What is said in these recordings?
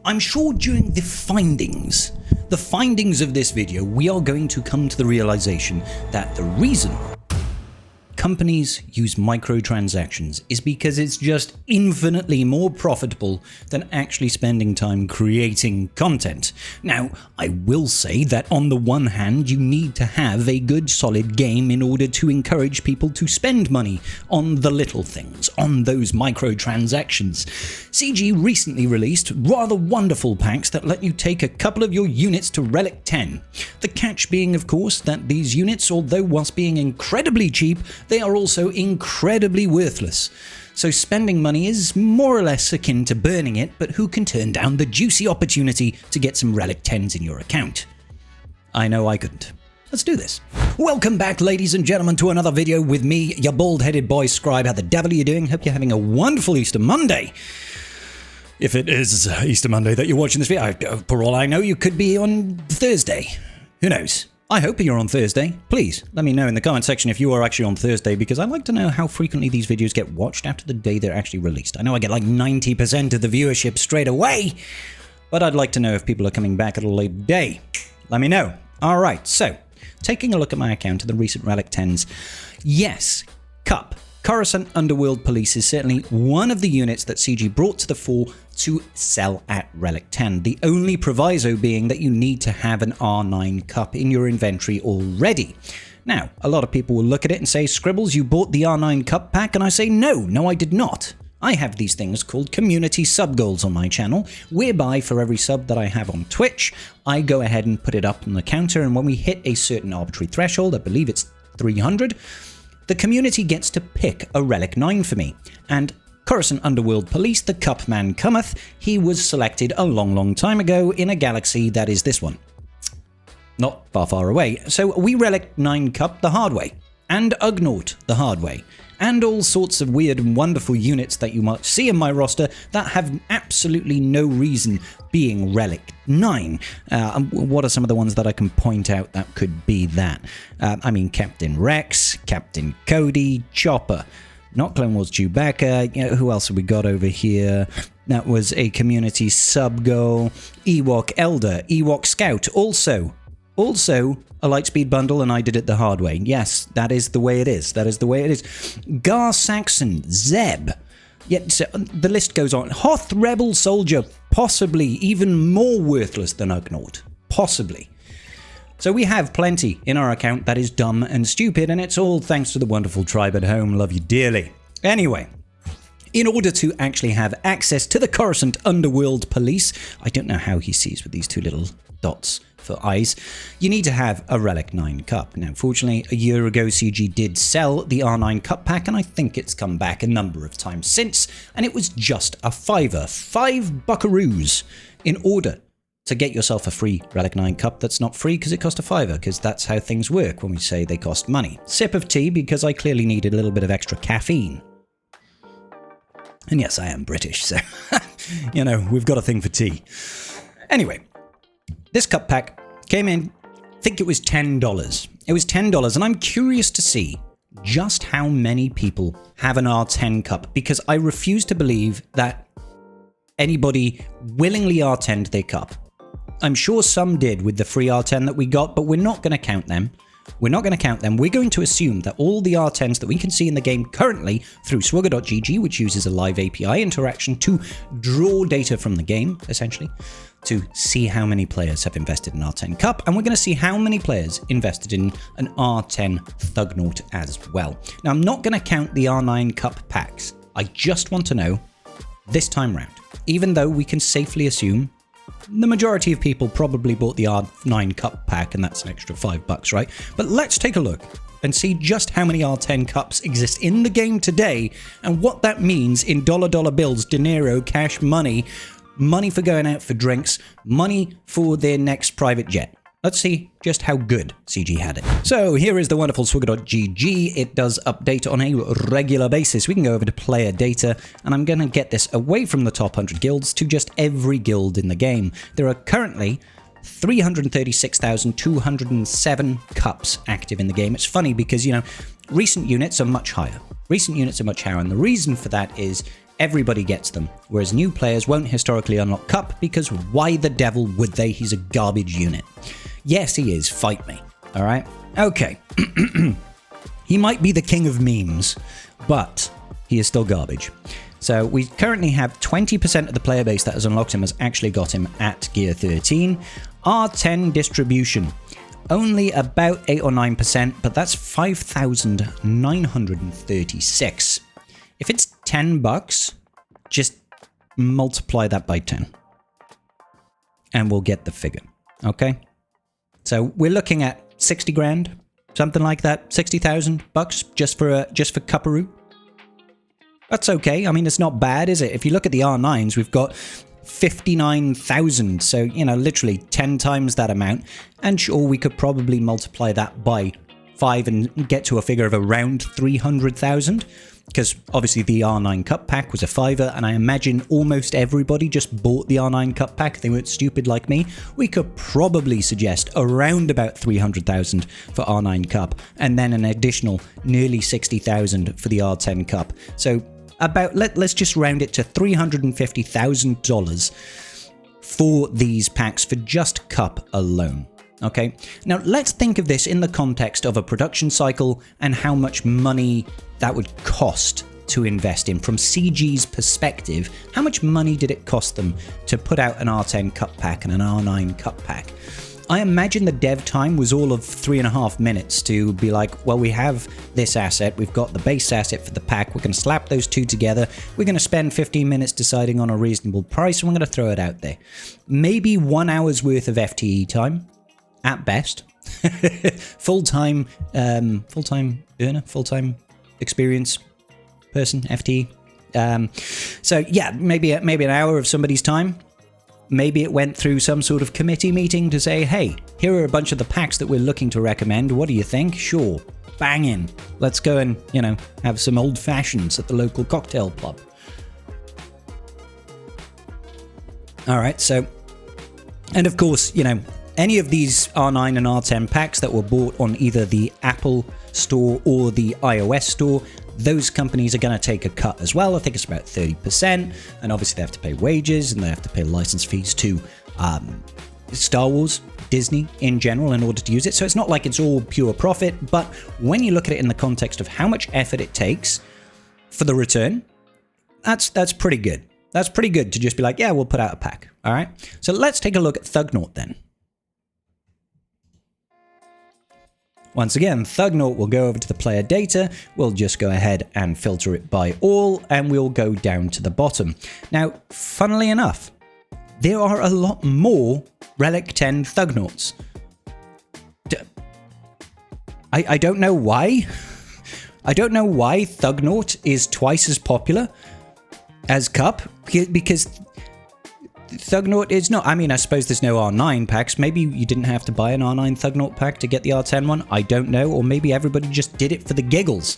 I'm sure during the findings of this video, we are going to come to the realization that the reason companies use microtransactions is because it's just infinitely more profitable than actually spending time creating content. Now, I will say that on the one hand, you need to have a good solid game in order to encourage people to spend money on the little things, on those microtransactions. CG recently released rather wonderful packs that let you take a couple of your units to Relic 10. The catch being, of course, that these units, although whilst being incredibly cheap, they are also incredibly worthless. So spending money is more or less akin to burning it, but who can turn down the juicy opportunity to get some Relic 10s in your account? I know I couldn't. Let's do this. Welcome back, ladies and gentlemen, to another video with me, your bald-headed boy Scribe. How the devil are you doing? Hope you're having a wonderful Easter Monday. If it is Easter Monday that you're watching this video, for all I know, you could be on Thursday. Who knows? I hope you're on Thursday. Please let me know in the comment section if you are actually on Thursday, because I'd like to know how frequently these videos get watched after the day they're actually released. I know I get like 90% of the viewership straight away, but I'd like to know if people are coming back at a later day. Let me know. All right, so taking a look at my account of the recent Relic 10s. Yes, Cup. Coruscant Underworld Police is certainly one of the units that CG brought to the fore to sell at Relic 10. The only proviso being that you need to have an R9 Cup in your inventory already. Now, a lot of people will look at it and say, Scribbles, you bought the R9 Cup pack? And I say, no, I did not. I have these things called community sub goals on my channel, whereby for every sub that I have on Twitch, I go ahead and put it up on the counter, and when we hit a certain arbitrary threshold, I believe it's 300, the community gets to pick a Relic 9 for me, and Coruscant Underworld Police, the Cup Man cometh, he was selected a long time ago in a galaxy that is this one. Not far away. So we Relic 9 Cup the hard way, and Ugnaught the hard way, and all sorts of weird and wonderful units that you might see in my roster that have absolutely no reason being Relic 9. What are some of the ones that I can point out that could be that? I mean, Captain Rex, Captain Cody, Chopper, not Clone Wars Chewbacca. You know, who else have we got over here? That was a community sub goal. Ewok Elder, Ewok Scout, also a Lightspeed bundle, and I did it the hard way. Yes, that is the way it is. Gar Saxon, Zeb. Yet so the list goes on. Hoth Rebel Soldier, possibly even more worthless than Ugnaught. Possibly. So we have plenty in our account that is dumb and stupid, and it's all thanks to the wonderful tribe at home. Love you dearly. Anyway, in order to actually have access to the Coruscant Underworld Police, I don't know how he sees with these two little dots for eyes, you need to have a Relic 9 Cup. Now, fortunately, a year ago, CG did sell the R9 Cup pack, and I think it's come back a number of times since, and it was just a $5, 5 buckaroos, in order to get yourself a free Relic 9 Cup that's not free because it cost a $5, because that's how things work when we say they cost money. Sip of tea, because I clearly needed a little bit of extra caffeine. And yes, I am British, so, you know, we've got a thing for tea. Anyway, this cup pack came in, I think it was $10. It was $10, and I'm curious to see just how many people have an R10 cup, because I refuse to believe that anybody willingly R10'd their cup. I'm sure some did with the free R10 that we got, but we're not going to count them. We're going to assume that all the R10s that we can see in the game currently through swugger.gg, which uses a live API interaction to draw data from the game, essentially, to see how many players have invested in R10 Cup, and we're going to see how many players invested in an R10 Thugnaught as well. Now, I'm not going to count the R9 Cup packs. I just want to know this time round, even though we can safely assume the majority of people probably bought the R9 Cup pack, and that's an extra $5, right? But let's take a look and see just how many R10 Cups exist in the game today, and what that means in dollar bills, dinero, cash money, money for going out for drinks, money for their next private jet. Let's see just how good CG had it. So here is the wonderful swigger.gg. It does update on a regular basis. We can go over to player data, and I'm going to get this away from the top 100 guilds to just every guild in the game. There are currently 336,207 cups active in the game. It's funny because, you know, recent units are much higher. And the reason for that is everybody gets them, whereas new players won't historically unlock Cup because why the devil would they? He's a garbage unit. Yes, he is. Fight me. All right? Okay. He might be the king of memes, but he is still garbage. So we currently have 20% of the player base that has unlocked him has actually got him at Gear 13. R10 distribution. Only about 8 or 9%, but that's 5,936. If it's $10, just multiply that by 10. And we'll get the figure. Okay? So we're looking at 60 grand, something like that. $60,000 just for Cupperoo. That's okay. I mean, it's not bad, is it? If you look at the R9s, we've got 59,000. So, you know, literally 10 times that amount. And sure, we could probably multiply that by 5 and get to a figure of around 300,000. Because obviously the R9 Cup Pack was a $5, and I imagine almost everybody just bought the R9 Cup Pack. They weren't stupid like me. We could probably suggest around about 300,000 for R9 Cup, and then an additional nearly 60,000 for the R10 Cup. So about, let's just round it to $350,000 for these packs for just Cup alone. Okay, now let's think of this in the context of a production cycle and how much money that would cost to invest in. From CG's perspective, how much money did it cost them to put out an R10 Cup Pack and an R9 Cup Pack? I imagine the dev time was all of 3.5 minutes to be like, well, we have this asset, we've got the base asset for the pack, we're going to slap those two together, we're going to spend 15 minutes deciding on a reasonable price, and we're going to throw it out there. Maybe 1 hour's worth of FTE time, at best. full-time earner, full-time experience person, FTE. So yeah, maybe an hour of somebody's time. Maybe it went through some sort of committee meeting to say, hey, here are a bunch of the packs that we're looking to recommend. What do you think? Sure. Bang in. Let's go and, you know, have some old fashions at the local cocktail pub. All right. So, and of course, you know, any of these R9 and R10 packs that were bought on either the Apple store or the iOS store, those companies are going to take a cut as well. I think it's about 30%. And obviously they have to pay wages and they have to pay license fees to Star Wars, Disney in general in order to use it. So it's not like it's all pure profit. But when you look at it in the context of how much effort it takes for the return, that's pretty good. That's pretty good to just be like, yeah, we'll put out a pack. All right. So let's take a look at Thugnaut then. Once again, Thugnaut will go over to the player data, we'll just go ahead and filter it by all, and we'll go down to the bottom. Now, funnily enough, there are a lot more Relic 10 Thugnauts. I don't know why. I don't know why Thugnaut is twice as popular as Cup, because Thugnaut is not. I mean, I suppose there's no R9 packs. Maybe you didn't have to buy an R9 Thugnaut pack to get the R10 one. I don't know. Or maybe everybody just did it for the giggles.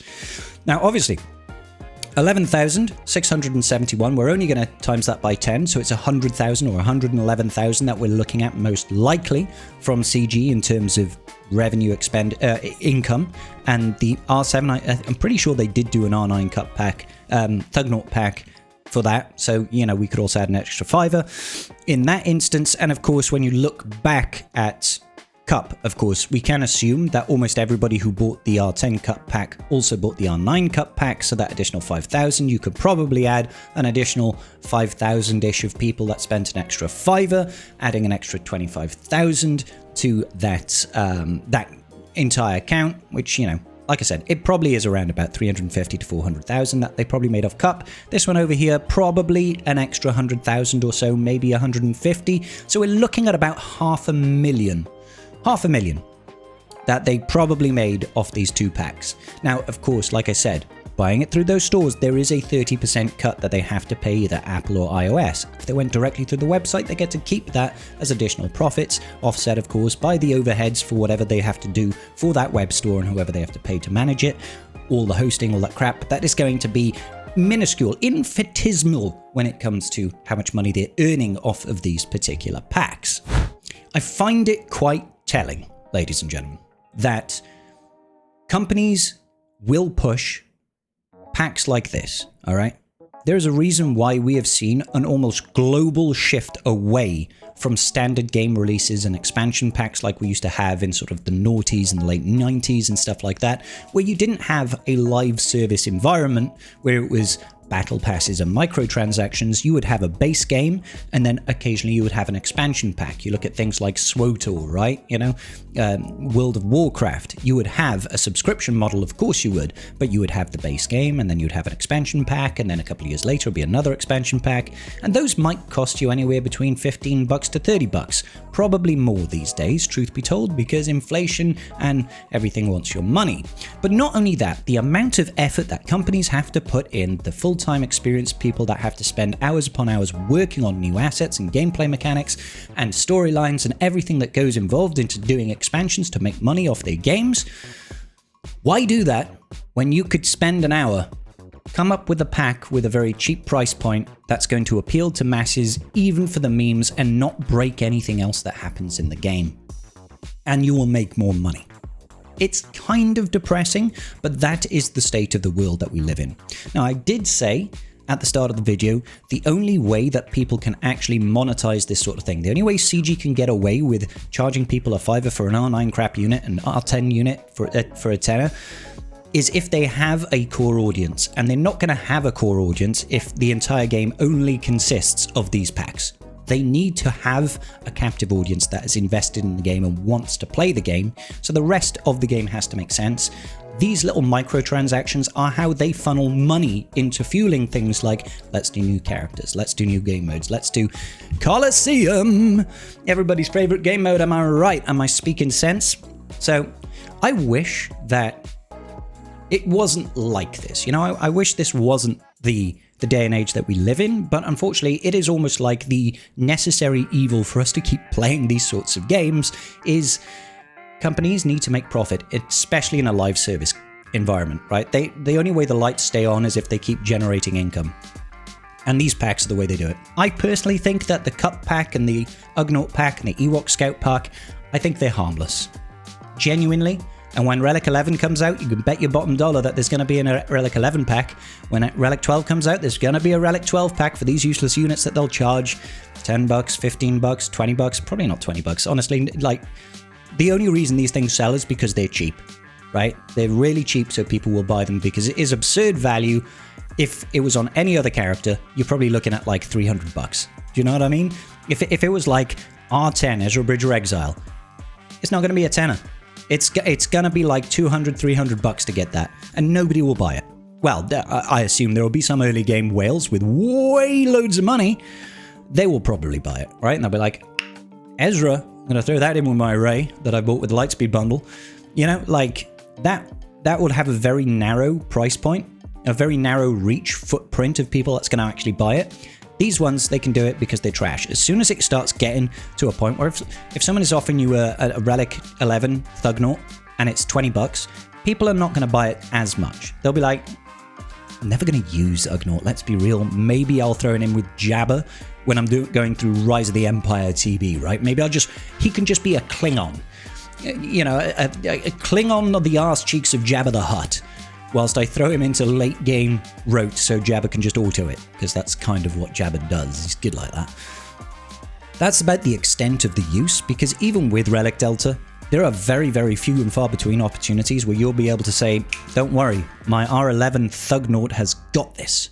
Now, obviously, 11,671. We're only going to times that by 10. So it's 100,000 or 111,000 that we're looking at most likely from CG in terms of revenue income. And the R7, I'm pretty sure they did do an R9 Cup pack, Thugnaut pack, for that. So, you know, we could also add an extra $5 in that instance. And of course, when you look back at Cup, of course, we can assume that almost everybody who bought the R10 Cup pack also bought the R9 Cup pack. So that additional 5,000, you could probably add an additional 5,000-ish of people that spent an extra $5, adding an extra 25,000 to that, that entire count, which, you know, like I said, it probably is around about 350 to 400,000 that they probably made off Cup. This one over here, probably an extra 100,000 or so, maybe 150. So we're looking at about half a million that they probably made off these two packs. Now, of course, like I said, buying it through those stores, there is a 30% cut that they have to pay either Apple or iOS. If they went directly through the website, they get to keep that as additional profits, offset, of course, by the overheads for whatever they have to do for that web store and whoever they have to pay to manage it, all the hosting, all that crap. That is going to be minuscule, infinitesimal when it comes to how much money they're earning off of these particular packs. I find it quite telling, ladies and gentlemen, that companies will push packs like this, all right? There's a reason why we have seen an almost global shift away from standard game releases and expansion packs like we used to have in sort of the noughties and late 90s and stuff like that, where you didn't have a live service environment where it was battle passes and microtransactions. You would have a base game, and then occasionally you would have an expansion pack. You look at things like SWTOR, right? You know, World of Warcraft. You would have a subscription model, of course you would, but you would have the base game, and then you'd have an expansion pack, and then a couple of years later it'd be another expansion pack, and those might cost you anywhere between $15 to $30. Probably more these days, truth be told, because inflation and everything wants your money. But not only that, the amount of effort that companies have to put in, the full-time experienced people that have to spend hours upon hours working on new assets and gameplay mechanics and storylines and everything that goes involved into doing expansions to make money off their games. Why do that when you could spend an hour, come up with a pack with a very cheap price point that's going to appeal to masses even for the memes and not break anything else that happens in the game, and you will make more money? It's kind of depressing, but that is the state of the world that we live in. Now, I did say at the start of the video, the only way that people can actually monetize this sort of thing, the only way CG can get away with charging people a $5 for an R9 crap unit, an R10 unit for a tenner, is if they have a core audience, and they're not going to have a core audience if the entire game only consists of these packs. They need to have a captive audience that is invested in the game and wants to play the game, so the rest of the game has to make sense. These little microtransactions are how they funnel money into fueling things like, let's do new characters, let's do new game modes, let's do Colosseum, everybody's favorite game mode, am I right? Am I speaking sense? So I wish that it wasn't like this. You know, I wish this wasn't the day and age that we live in, but unfortunately it is almost like the necessary evil for us to keep playing these sorts of games is companies need to make profit, especially in a live service environment, right? The only way the lights stay on is if they keep generating income. And these packs are the way they do it. I personally think that the Cup pack and the Ugnaught pack and the Ewok Scout pack, I think they're harmless. Genuinely. And when Relic 11 comes out, you can bet your bottom dollar that there's going to be a Relic 11 pack. When Relic 12 comes out, there's going to be a Relic 12 pack for these useless units that they'll charge $10, $15, $20, probably not $20. Honestly, like, the only reason these things sell is because they're cheap, right? They're really cheap, so people will buy them because it is absurd value. If it was on any other character, you're probably looking at like $300. Do you know what I mean? If it was like R10, Ezra Bridger Exile, it's not going to be a tenner. It's going to be like $200, $300 to get that, and nobody will buy it. Well, I assume there will be some early game whales with way loads of money. They will probably buy it, right? And they'll be like, Ezra, I'm going to throw that in with my array that I bought with the Lightspeed bundle. You know, like, that would have a very narrow price point, a very narrow reach footprint of people that's going to actually buy it. These ones, they can do it because they're trash. As soon as it starts getting to a point where if someone is offering you a Relic 11 Thugnaught and it's $20, people are not going to buy it as much. They'll be like, I'm never going to use Ugnaught, let's be real. Maybe I'll throw it in with Jabba when I'm going through Rise of the Empire TB, right? Maybe he can just be a Klingon. You know, a Klingon of the arse cheeks of Jabba the Hutt, whilst I throw him into late game rote so Jabba can just auto it, because that's kind of what Jabba does. He's good like that. That's about the extent of the use, because even with Relic Delta, there are very, very few and far between opportunities where you'll be able to say, don't worry, my R11 Thugnaught has got this,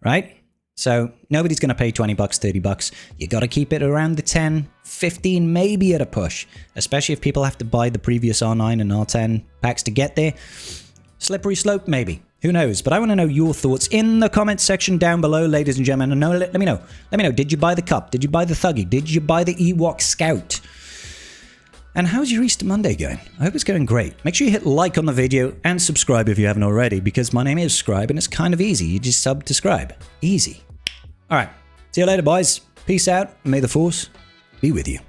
right? So nobody's going to pay $20, $30. You got to keep it around the 10, 15, maybe at a push, especially if people have to buy the previous R9 and R10 packs to get there. Slippery slope, maybe. Who knows? But I want to know your thoughts in the comments section down below, ladies and gentlemen. And let me know. Let me know. Did you buy the Cup? Did you buy the Thuggy? Did you buy the Ewok Scout? And how's your Easter Monday going? I hope it's going great. Make sure you hit like on the video and subscribe if you haven't already, because my name is Scribe and it's kind of easy. You just subscribe. Easy. All right. See you later, boys. Peace out. And may the Force be with you.